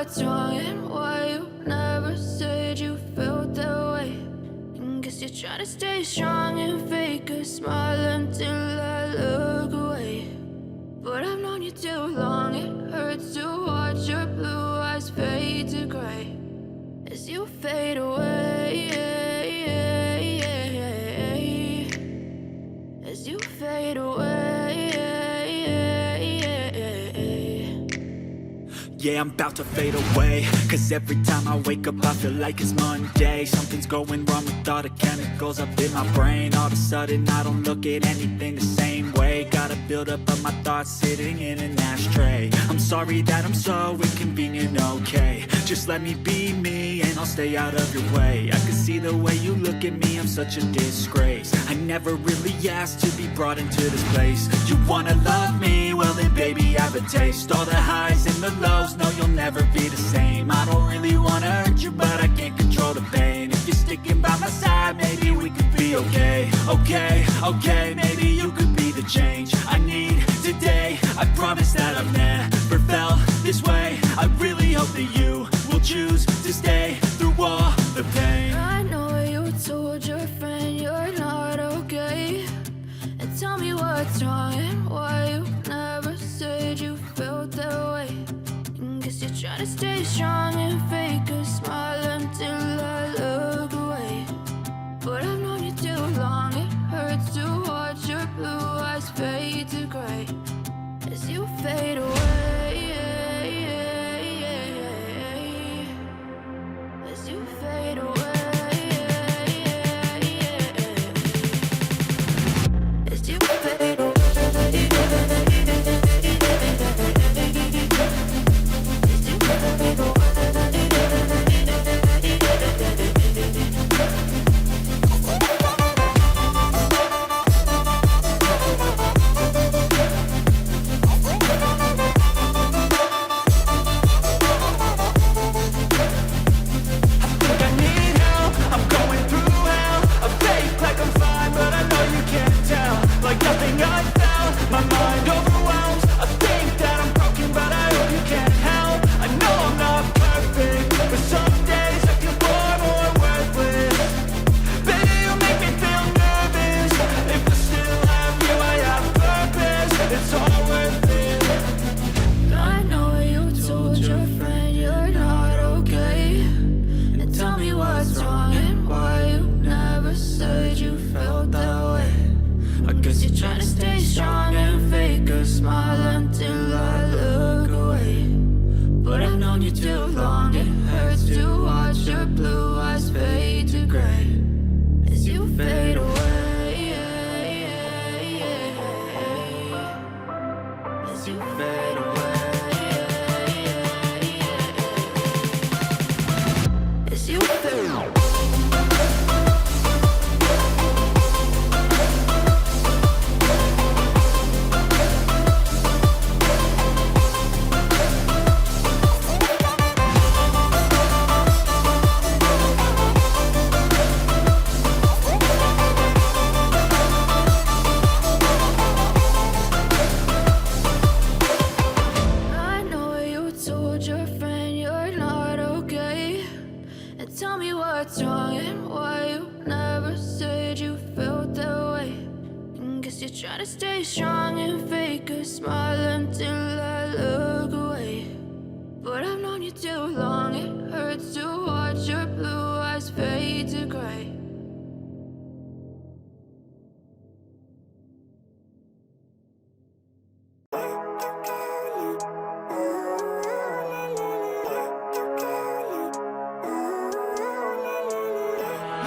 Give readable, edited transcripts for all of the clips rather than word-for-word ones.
what's wrong and why you never said you felt that way. And guess you're trying to stay strong and fake a smile until I look away. But I've known you too long, it hurts to watch your blue eyes fade to gray as you fade away, as you fade away. Yeah, I'm about to fade away, cause every time I wake up I feel like it's Monday. Something's going wrong with all the chemicals up in my brain. All of a sudden I don't look at anything the same way. Got a buildup of my thoughts sitting in an ashtray. I'm sorry that I'm so inconvenient, okay. Just let me be me and I'll stay out of your way. I can see the way you look at me, I'm such a disgrace. I never really asked to be brought into this place. You wanna love me? Well then baby I have a taste. All the highs and the lows, no you'll never be the same. I don't really wanna hurt you but I can't control the pain. If you're sticking by my side maybe we could be okay. Okay, maybe you could be the change I need today. I promise that I've never felt this way. I really hope that you will choose to stay through all the pain. I know you told your friend you're not okay, and tell me what's wrong and why you never said you felt that way. And guess you're trying to stay strong and fake a smile until I look away. But I've known you too long, it hurts to watch your blue eyes fade to gray as you fade away, as you fade away, as you fade away.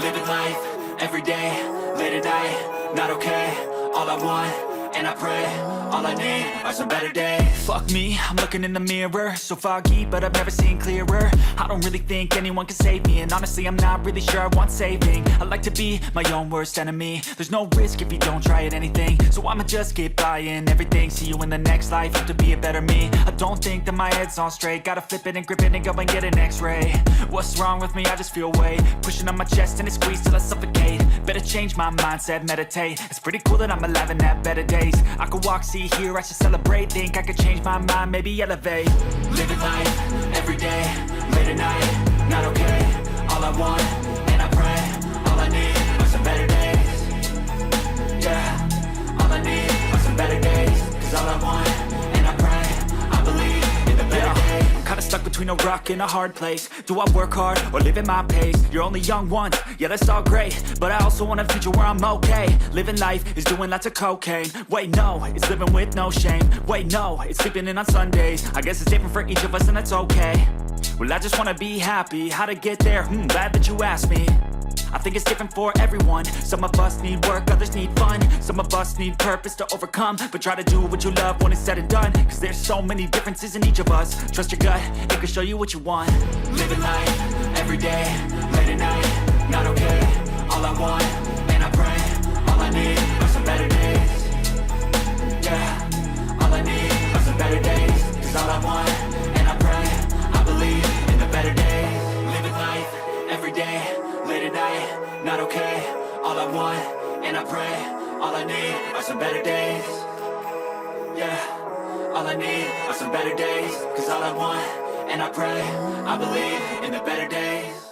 Living life, every day, late at night, not okay. All I want, and I pray, all I need are some better days. Fuck me, I'm looking in the mirror, so foggy, but I've never seen clearer. I don't really think anyone can save me, and honestly I'm not really sure I want saving. I like to be my own worst enemy. There's no risk if you don't try at anything, so I'ma just get buying everything. See you in the next life, hope to be a better me. I don't think that my head's on straight, gotta flip it and grip it and go and get an x-ray. What's wrong with me? I just feel weight pushing on my chest and it squeezes till I suffocate. Better change my mindset, meditate. It's pretty cool that I'm alive and have better days. I could walk, see, hear, I should celebrate. Think I could change my mind, maybe elevate. Living life, every day, late at night, not okay. All I want, and I pray, all I need are some better days. Yeah, all I need are some better days. Cause all I want, and I pray, I believe in the better days. Kinda stuck between a rock and a hard place. Do I work hard or live at my pace? You're only young once, yeah that's all great, but I also want a future where I'm okay. Living life is doing lots of cocaine. Wait no, it's living with no shame. Wait no, it's sleeping in on Sundays. I guess it's different for each of us and that's okay. Well I just wanna be happy, how to get there? Glad that you asked me. I think it's different for everyone. Some of us need work, others need fun. Some of us need purpose to overcome. But try to do what you love when it's said and done. Cause there's so many differences in each of us. Trust your gut, it can show you what you want. Living life, every day, late at night, not okay. All I want, and I pray, all I need are some better days. Yeah, all I need are some better days. Cause all I want, and I pray, I believe in the better days. Living life, every day, late at night, not okay. All I want, and I pray, all I need are some better days. Yeah, all I need are some better days. Cause all I want, and I pray, I believe in the better days.